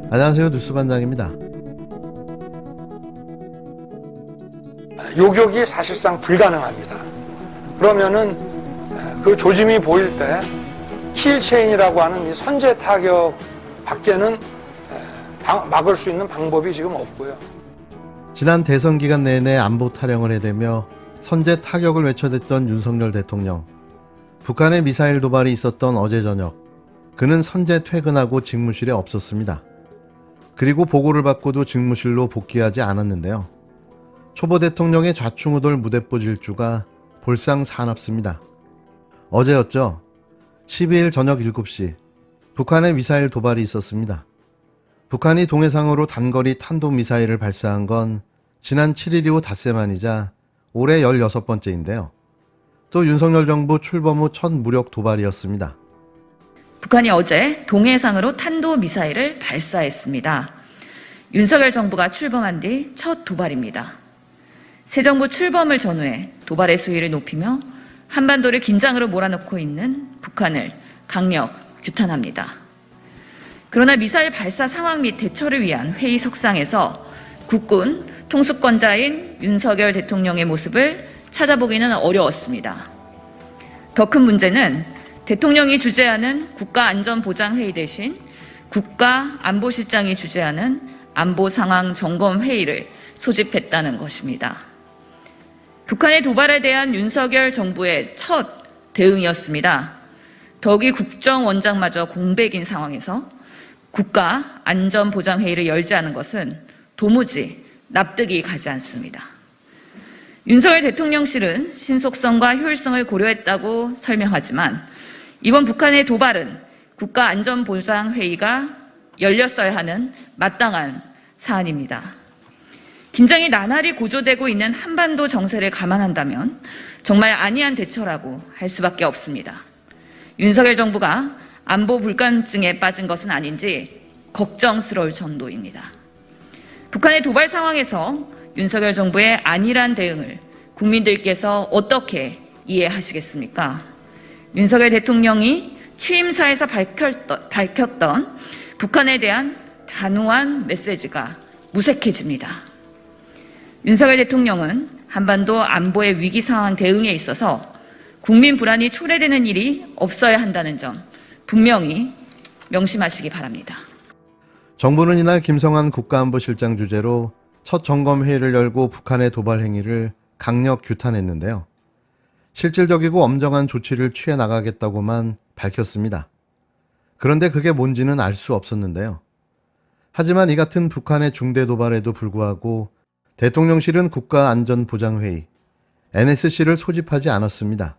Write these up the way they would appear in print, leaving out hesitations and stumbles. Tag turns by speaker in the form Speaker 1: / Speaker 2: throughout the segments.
Speaker 1: 안녕하세요. 뉴스반장입니다.
Speaker 2: 요격이 사실상 불가능합니다. 그러면은 그 조짐이 보일 때 킬체인이라고 하는 이 선제 타격 밖에는 막을 수 있는 방법이 지금 없고요.
Speaker 1: 지난 대선 기간 내내 안보 타령을 해대며 선제 타격을 외쳐댔던 윤석열 대통령. 북한의 미사일 도발이 있었던 어제 저녁, 그는 선제 퇴근하고 직무실에 없었습니다. 그리고 보고를 받고도 직무실로 복귀하지 않았는데요. 초보 대통령의 좌충우돌 무대뽀 질주가 볼상 사납습니다. 어제였죠. 12일 저녁 7시 북한의 미사일 도발이 있었습니다. 북한이 동해상으로 단거리 탄도미사일을 발사한 건 지난 7일 이후 닷새만이자 올해 16번째인데요. 또 윤석열 정부 출범 후 첫 무력 도발이었습니다.
Speaker 3: 북한이 어제 동해상으로 탄도미사일을 발사했습니다. 윤석열 정부가 출범한 뒤 첫 도발입니다. 새 정부 출범을 전후해 도발의 수위를 높이며 한반도를 긴장으로 몰아넣고 있는 북한을 강력 규탄합니다. 그러나 미사일 발사 상황 및 대처를 위한 회의 석상에서 국군 통수권자인 윤석열 대통령의 모습을 찾아보기는 어려웠습니다. 더 큰 문제는 대통령이 주재하는 국가안전보장회의 대신 국가안보실장이 주재하는 안보상황점검회의를 소집했다는 것입니다. 북한의 도발에 대한 윤석열 정부의 첫 대응이었습니다. 더욱이 국정원장마저 공백인 상황에서 국가안전보장회의를 열지 않은 것은 도무지 납득이 가지 않습니다. 윤석열 대통령실은 신속성과 효율성을 고려했다고 설명하지만 이번 북한의 도발은 국가안전보장회의가 열렸어야 하는 마땅한 사안입니다. 긴장이 나날이 고조되고 있는 한반도 정세를 감안한다면 정말 안이한 대처라고 할 수밖에 없습니다. 윤석열 정부가 안보 불감증에 빠진 것은 아닌지 걱정스러울 정도입니다. 북한의 도발 상황에서 윤석열 정부의 안일한 대응을 국민들께서 어떻게 이해하시겠습니까? 윤석열 대통령이 취임사에서 밝혔던 북한에 대한 단호한 메시지가 무색해집니다. 윤석열 대통령은 한반도 안보의 위기 상황 대응에 있어서 국민 불안이 초래되는 일이 없어야 한다는 점 분명히 명심하시기 바랍니다.
Speaker 1: 정부는 이날 김성한 국가안보실장 주재로 첫 점검회의를 열고 북한의 도발 행위를 강력 규탄했는데요. 실질적이고 엄정한 조치를 취해 나가겠다고만 밝혔습니다. 그런데 그게 뭔지는 알 수 없었는데요. 하지만 이 같은 북한의 중대 도발에도 불구하고 대통령실은 국가안전보장회의, NSC를 소집하지 않았습니다.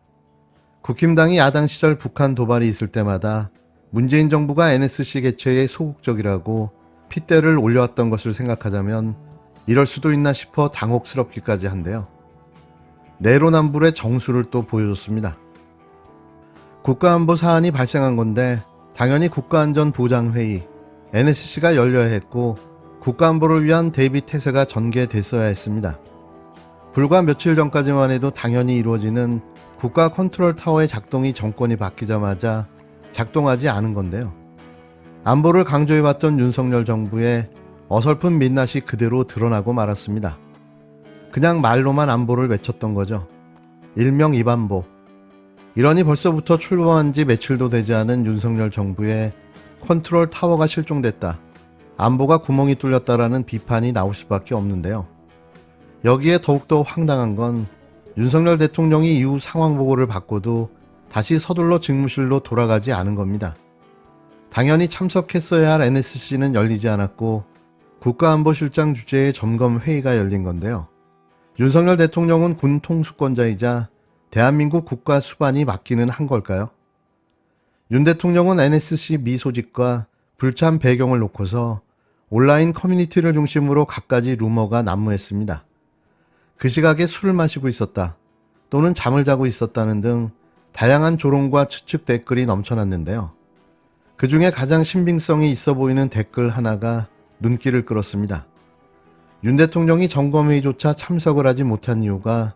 Speaker 1: 국힘당이 야당 시절 북한 도발이 있을 때마다 문재인 정부가 NSC 개최에 소극적이라고 핏대를 올려왔던 것을 생각하자면 이럴 수도 있나 싶어 당혹스럽기까지 한데요. 내로남불의 정수를 또 보여줬습니다. 국가안보 사안이 발생한 건데 당연히 국가안전보장회의, NSC가 열려야 했고 국가안보를 위한 대비 태세가 전개됐어야 했습니다. 불과 며칠 전까지만 해도 당연히 이루어지는 국가 컨트롤 타워의 작동이 정권이 바뀌자마자 작동하지 않은 건데요. 안보를 강조해왔던 윤석열 정부의 어설픈 민낯이 그대로 드러나고 말았습니다. 그냥 말로만 안보를 외쳤던 거죠. 일명 입안보. 이러니 벌써부터 출범한 지 며칠도 되지 않은 윤석열 정부의 컨트롤 타워가 실종됐다. 안보가 구멍이 뚫렸다라는 비판이 나올 수밖에 없는데요. 여기에 더욱더 황당한 건 윤석열 대통령이 이후 상황 보고를 받고도 다시 서둘러 직무실로 돌아가지 않은 겁니다. 당연히 참석했어야 할 NSC는 열리지 않았고 국가안보실장 주재의 점검회의가 열린 건데요. 윤석열 대통령은 군 통수권자이자 대한민국 국가 수반이 맡기는 한 걸까요? 윤 대통령은 NSC 미소집과 불참 배경을 놓고서 온라인 커뮤니티를 중심으로 갖가지 루머가 난무했습니다. 그 시각에 술을 마시고 있었다 또는 잠을 자고 있었다는 등 다양한 조롱과 추측 댓글이 넘쳐났는데요. 그 중에 가장 신빙성이 있어 보이는 댓글 하나가 눈길을 끌었습니다. 윤 대통령이 점검회의조차 참석을 하지 못한 이유가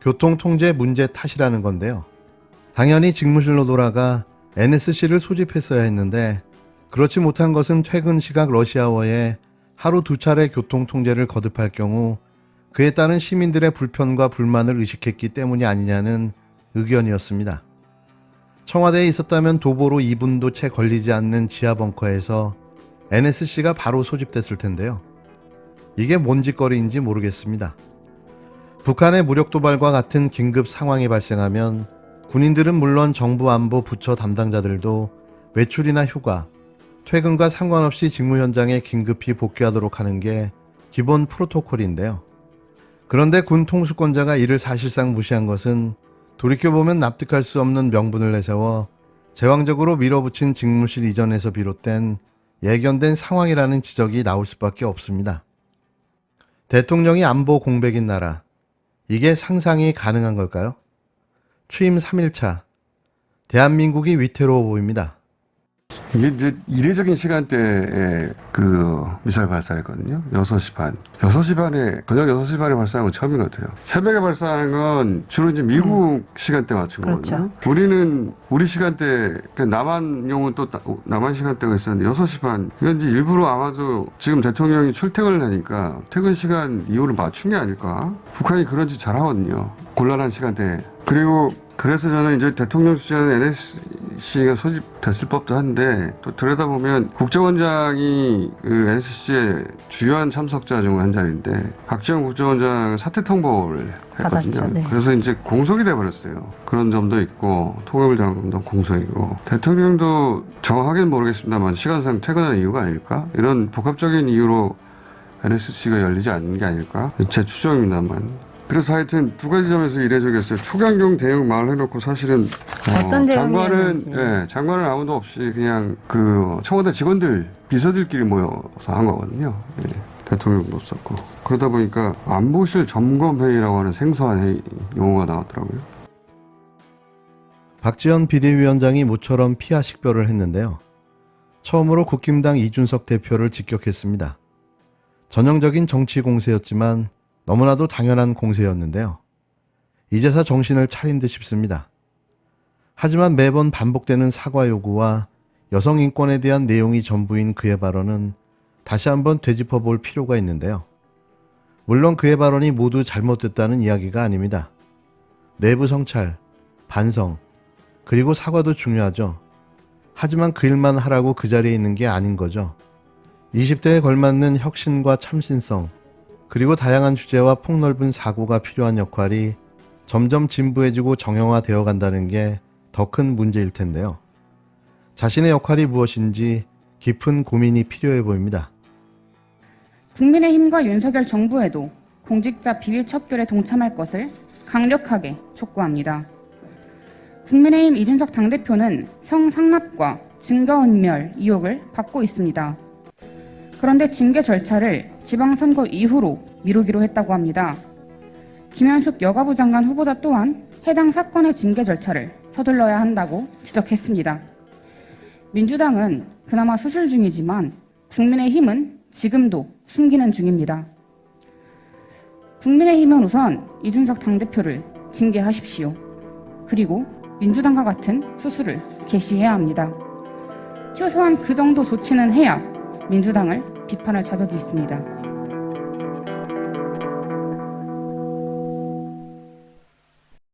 Speaker 1: 교통통제 문제 탓이라는 건데요. 당연히 직무실로 돌아가 NSC를 소집했어야 했는데 그렇지 못한 것은 퇴근 시각 러시아워에 하루 2차례 교통 통제를 거듭할 경우 그에 따른 시민들의 불편과 불만을 의식했기 때문이 아니냐는 의견이었습니다. 청와대에 있었다면 도보로 2분도 채 걸리지 않는 지하 벙커에서 NSC가 바로 소집됐을 텐데요. 이게 뭔 짓거리인지 모르겠습니다. 북한의 무력 도발과 같은 긴급 상황이 발생하면 군인들은 물론 정부 안보 부처 담당자들도 외출이나 휴가, 퇴근과 상관없이 직무 현장에 긴급히 복귀하도록 하는 게 기본 프로토콜인데요. 그런데 군 통수권자가 이를 사실상 무시한 것은 돌이켜보면 납득할 수 없는 명분을 내세워 제왕적으로 밀어붙인 직무실 이전에서 비롯된 예견된 상황이라는 지적이 나올 수밖에 없습니다. 대통령이 안보 공백인 나라, 이게 상상이 가능한 걸까요? 취임 3일차, 대한민국이 위태로워 보입니다.
Speaker 4: 이게 이제 이례적인 시간대에 그 미사일 발사했거든요. 6시 반. 6시 반에, 저녁 6시 반에 발사한 건 처음인 것 같아요. 새벽에 발사한 건 주로 이제 미국 시간대 맞춘 거거든요. 우리는 우리 시간대, 남한용은 또 남한 시간대가 있었는데 6시 반. 이건 이제 일부러 아마도 지금 대통령이 출퇴근을 하니까 퇴근 시간 이후를 맞춘 게 아닐까. 북한이 그런 짓 잘하거든요. 곤란한 시간대에. 그리고 그래서 저는 이제 대통령 수준의 NSC가 소집됐을 법도 한데 또 들여다보면 국정원장이 그 NSC의 주요한 참석자 중 한 자리인데 박지원 국정원장 사퇴 통보를 했거든요.
Speaker 5: 받았죠, 네.
Speaker 4: 그래서 이제 공석이 돼버렸어요. 그런 점도 있고 통역을 장관도 공석이고 대통령도 정확하게는 모르겠습니다만 시간상 퇴근한 이유가 아닐까? 이런 복합적인 이유로 NSC가 열리지 않는 게 아닐까? 제 추정입니다만. 그래서 하여튼 두 가지 점에서 이례적이었어요. 초강경 대응 말을 해놓고 사실은
Speaker 5: 어떤
Speaker 4: 장관은
Speaker 5: 대응이었는지.
Speaker 4: 장관은 아무도 없이 그냥 그 청와대 직원들 비서들끼리 모여서 한 거거든요. 예, 대통령도 없었고 그러다 보니까 안보실 점검 회의라고 하는 생소한 회의 용어가 나왔더라고요.
Speaker 1: 박지원 비대위원장이 모처럼 피하 식별을 했는데요. 처음으로 국힘당 이준석 대표를 직격했습니다. 전형적인 정치 공세였지만 너무나도 당연한 공세였는데요. 이제서 정신을 차린 듯 싶습니다. 하지만 매번 반복되는 사과 요구와 여성 인권에 대한 내용이 전부인 그의 발언은 다시 한번 되짚어 볼 필요가 있는데요. 물론 그의 발언이 모두 잘못됐다는 이야기가 아닙니다. 내부 성찰, 반성, 그리고 사과도 중요하죠. 하지만 그 일만 하라고 그 자리에 있는 게 아닌 거죠. 20대에 걸맞는 혁신과 참신성, 그리고 다양한 주제와 폭넓은 사고가 필요한 역할이 점점 진부해지고 정형화되어 간다는 게 더 큰 문제일 텐데요. 자신의 역할이 무엇인지 깊은 고민이 필요해 보입니다.
Speaker 6: 국민의힘과 윤석열 정부에도 공직자 비위 척결에 동참할 것을 강력하게 촉구합니다. 국민의힘 이준석 당대표는 성상납과 증거인멸 의혹을 받고 있습니다. 그런데 징계 절차를 지방선거 이후로 미루기로 했다고 합니다. 김현숙 여가부 장관 후보자 또한 해당 사건의 징계 절차를 서둘러야 한다고 지적했습니다. 민주당은 그나마 수술 중이지만 국민의힘은 지금도 숨기는 중입니다. 국민의힘은 우선 이준석 당대표를 징계하십시오. 그리고 민주당과 같은 수술을 개시해야 합니다. 최소한 그 정도 조치는 해야 민주당을 비판할 자격이 있습니다.